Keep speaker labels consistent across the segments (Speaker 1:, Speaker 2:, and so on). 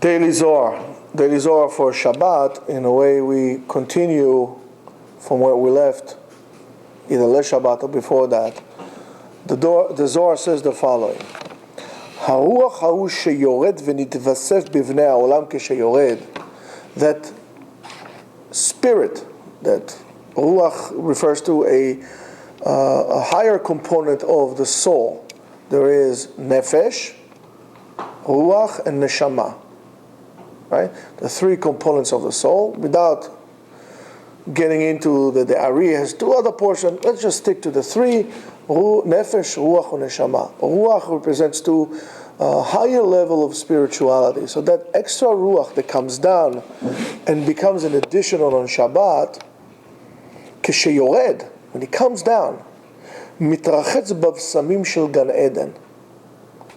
Speaker 1: Daily Zohar for Shabbat. In a way, we continue from where we left, either Le Shabbat or before that. The Zohar says the following: Haruach hahu sheyored v'nitvasef bivnei ha'olam kesheyored. That spirit, that Ruach refers to a higher component of the soul. There is Nefesh, Ruach, and Neshama. Right? The three components of the soul. Without getting into the Ari has two other portions. Let's just stick to the three: Nefesh, Ruach, and Neshama. Ruach represents to a higher level of spirituality. So that extra Ruach that comes down and becomes an additional on Shabbat, Kesheyored, when it comes down, Mitrachetz bavsamim shel Gan Eden,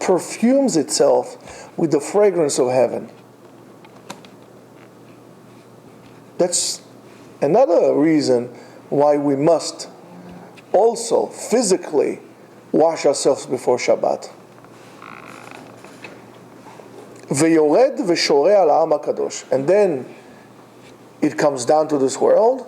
Speaker 1: perfumes itself with the fragrance of heaven. That's another reason why we must also physically wash ourselves before Shabbat. Veyored v'shoreh al ha'am hakadosh, and then it comes down to this world,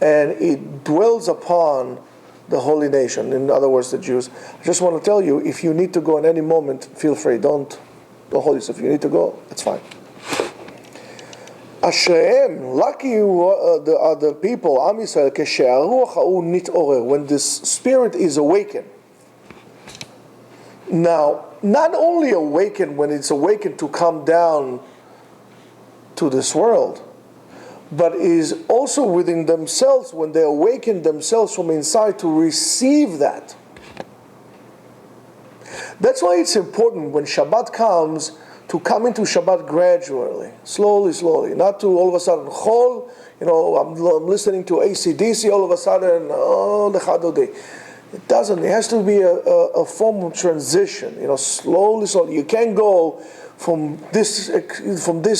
Speaker 1: and it dwells upon the holy nation. In other words, the Jews. I just want to tell you, if you need to go at any moment, feel free. Don't hold yourself. If you need to go, it's fine. Ashreim, lucky are the people, Am Yisrael, keshe'aruach ha'u nit'orer, when this spirit is awakened. Now, not only awakened when it's awakened to come down to this world, but is also within themselves when they awaken themselves from inside to receive that. That's why it's important when Shabbat comes to come into Shabbat gradually, slowly, not to all of a sudden, Chol, I'm listening to AC/DC, all of a sudden, the Chadodi. It doesn't. It has to be a form of transition, slowly. You can't go from this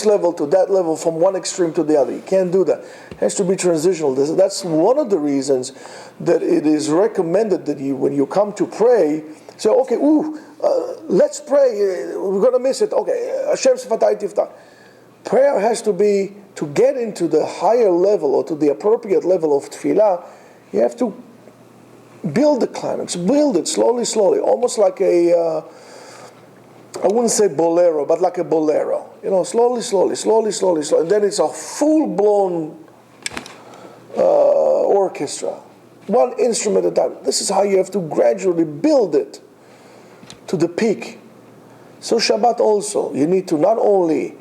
Speaker 1: level to that level, from one extreme to the other. You can't do that. It has to be transitional. That's one of the reasons that it is recommended that when you come to pray, say, okay, let's pray. We're going to miss it. Okay, Hashem Sfatai Tiftach. Prayer has to be, to get into the higher level or to the appropriate level of tefillah, you have to build the climax, build it slowly, almost like I wouldn't say bolero, but like a bolero. Slowly. And then it's a full-blown orchestra. One instrument at a time. This is how you have to gradually build it to the peak. So Shabbat also, you need to not only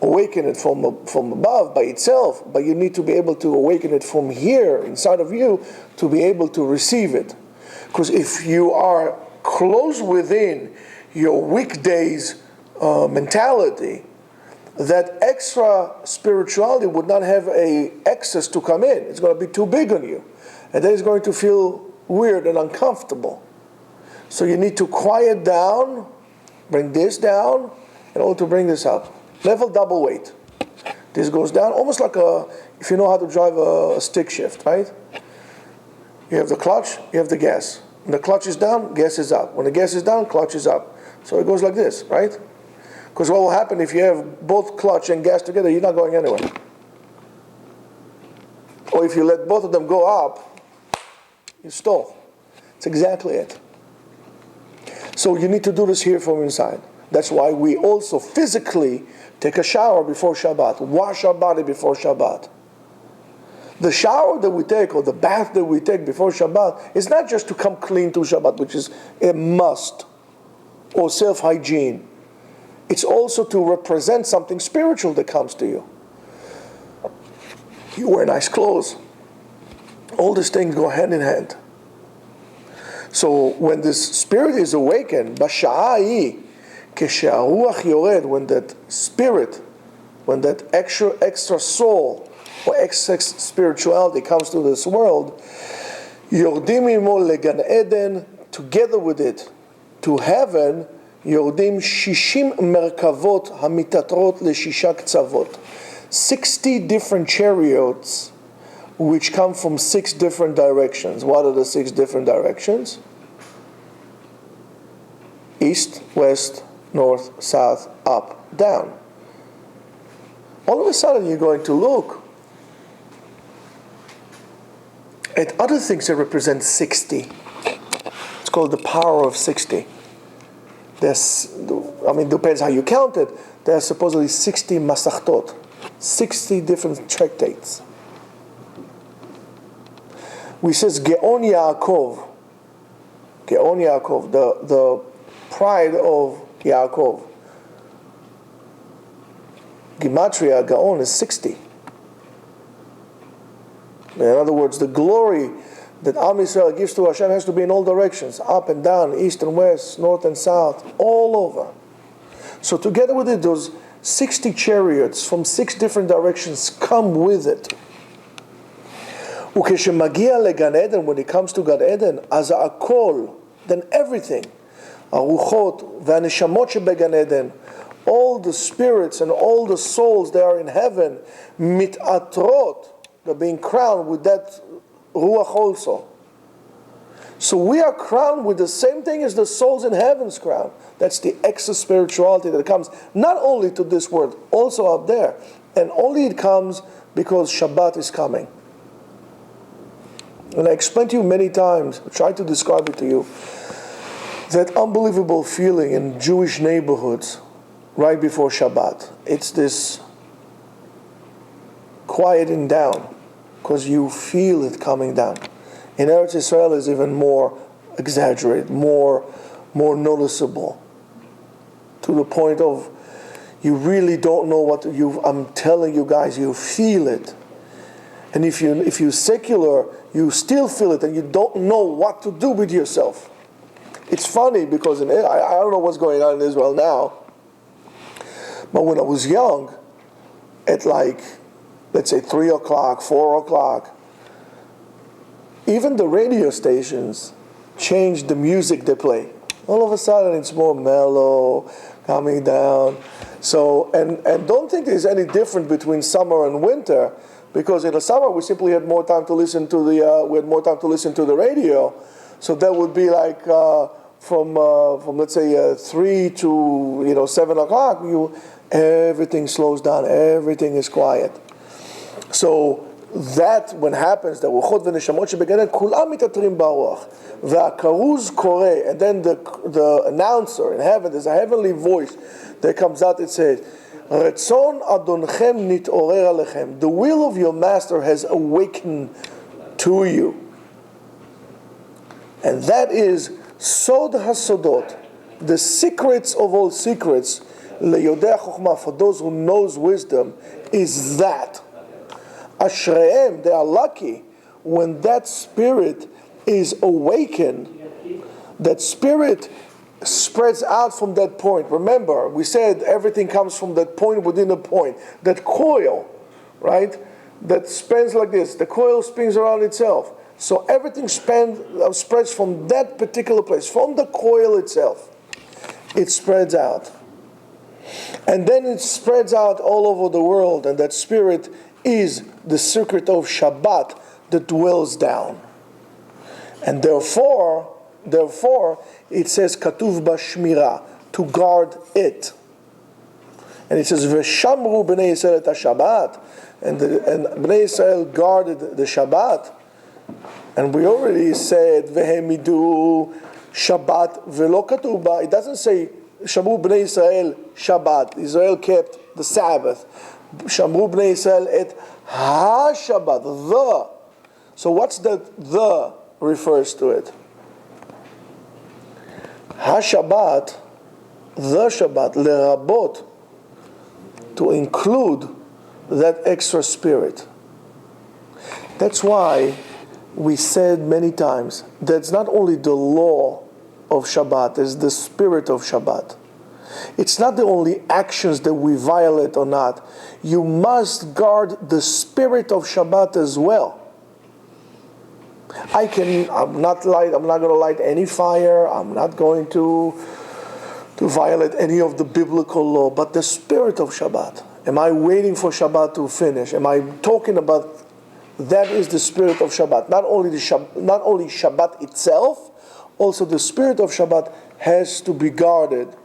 Speaker 1: awaken it from above by itself, but you need to be able to awaken it from here, inside of you, to be able to receive it. Because if you are close within your weekdays mentality, that extra spirituality would not have access to come in. It's going to be too big on you. And then it's going to feel weird and uncomfortable. So you need to quiet down, bring this down, in order to bring this up. Level double weight. This goes down almost like if you know how to drive a stick shift, right? You have the clutch, you have the gas. When the clutch is down, gas is up. When the gas is down, clutch is up. So it goes like this, right? Because what will happen if you have both clutch and gas together, you're not going anywhere. Or if you let both of them go up, you stall. It's exactly it. So you need to do this here from inside. That's why we also physically take a shower before Shabbat, wash our body before Shabbat. The shower that we take, or the bath that we take before Shabbat, is not just to come clean to Shabbat, which is a must, or self-hygiene. It's also to represent something spiritual that comes to you. You wear nice clothes. All these things go hand in hand. So when this spirit is awakened, b'sha'a'i, keshe'aruach yored, when that spirit, when that extra soul or extra spirituality comes to this world, yordim imo legan eden, together with it to heaven, yordim shishim merkavot hamitatrot leshisha ktsavot, 60 different chariots which come from 6 different directions. What are the 6 different directions? East, west, north, south, up, down. all of a sudden you're going to look at other things that represent 60. It's called the power of 60. Depends how you count it. There are supposedly 60 masachtot, 60 different tractates. We says Geon Yaakov, the pride of Yaakov. Gematria Gaon is 60. In other words, the glory that Am Yisrael gives to Hashem has to be in all directions, up and down, east and west, north and south, all over. So together with it, those 60 chariots from 6 different directions come with it. Ukeshemagia leGan Eden, when it comes to Gan Eden, as akol, then everything, aruchot v'aneshamot shebeGan Eden, all the spirits and all the souls that are in heaven, mitatrot, they're being crowned with that ruach also. So we are crowned with the same thing as the souls in heaven's crown. That's the extra spirituality that comes not only to this world, also up there. And only it comes because Shabbat is coming. And I explained to you many times, I tried to describe it to you, that unbelievable feeling in Jewish neighborhoods right before Shabbat. It's this quieting down because you feel it coming down. In Eretz Israel is even more exaggerated, more noticeable, to the point of you really don't know what I'm telling you guys, you feel it. And if you're secular, you still feel it and you don't know what to do with yourself. It's funny because I don't know what's going on in Israel now, but when I was young, at let's say 3 o'clock, 4 o'clock, even the radio stations change the music they play. All of a sudden it's more mellow, coming down. So, and don't think there's any difference between summer and winter, because in the summer we simply had more time to listen to the radio. So that would be like from let's say 3 to 7 o'clock. Everything slows down. Everything is quiet. So that when happens, that רוחות ונשמות שבגן עדן כולם מתעטרים ברוח והכרוז קורא, and then the announcer in heaven, there's a heavenly voice that comes out, it says רצון אדונכם נתעורר עליכם, the will of your master has awakened to you. And that is sod hasodot, the secrets of all secrets, ליודע חוכמה, for those who knows wisdom, is that Ashreim, they are lucky when that spirit is awakened. That spirit spreads out from that point. Remember, we said everything comes from that point within a point. That coil, right? That spins like this. The coil spins around itself. So everything spreads from that particular place, from the coil itself. It spreads out. And then it spreads out all over the world, and that spirit is the secret of Shabbat that dwells down. And therefore it says Katuv Bashmira, to guard it. And it says Veshamru Bnei Yisrael et Shabbat, and Bnei Yisrael guarded the Shabbat. And we already said Vehemidu Shabbat Velo Katuba. It doesn't say Shamru Bnei Yisrael Shabbat. Israel kept the Sabbath. Shamru Bnei Yisrael et ha-Shabbat, the. So what's that the refers to it? Ha-Shabbat, the Shabbat, lerabot, to include that extra spirit. That's why we said many times that it's not only the law of Shabbat, it's the spirit of Shabbat. It's not the only actions that we violate or not. You must guard the spirit of Shabbat as well. I'm not going to light any fire. I'm not going to violate any of the biblical law. But the spirit of Shabbat. Am I waiting for Shabbat to finish? Am I talking about that is the spirit of Shabbat? Not only Shabbat itself, also the spirit of Shabbat has to be guarded.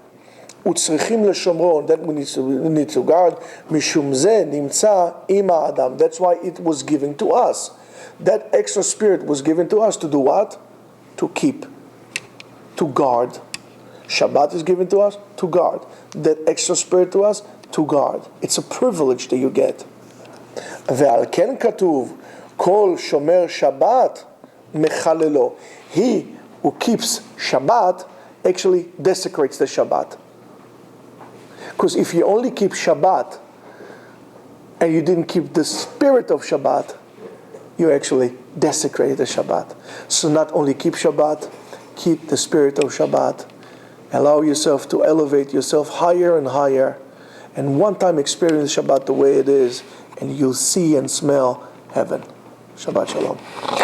Speaker 1: וצריכים לשומרו, that we need to guard, משום זה נמצא עם האדם. That's why it was given to us. That extra spirit was given to us to do what? To keep, to guard. Shabbat is given to us to guard. That extra spirit to us to guard. It's a privilege that you get. ועל כן כתוב, כל שומר שבת מחללו. He who keeps Shabbat actually desecrates the Shabbat. Because if you only keep Shabbat and you didn't keep the spirit of Shabbat, you actually desecrated the Shabbat. So not only keep Shabbat, keep the spirit of Shabbat. Allow yourself to elevate yourself higher and higher. And one time experience Shabbat the way it is, and you'll see and smell heaven. Shabbat Shalom.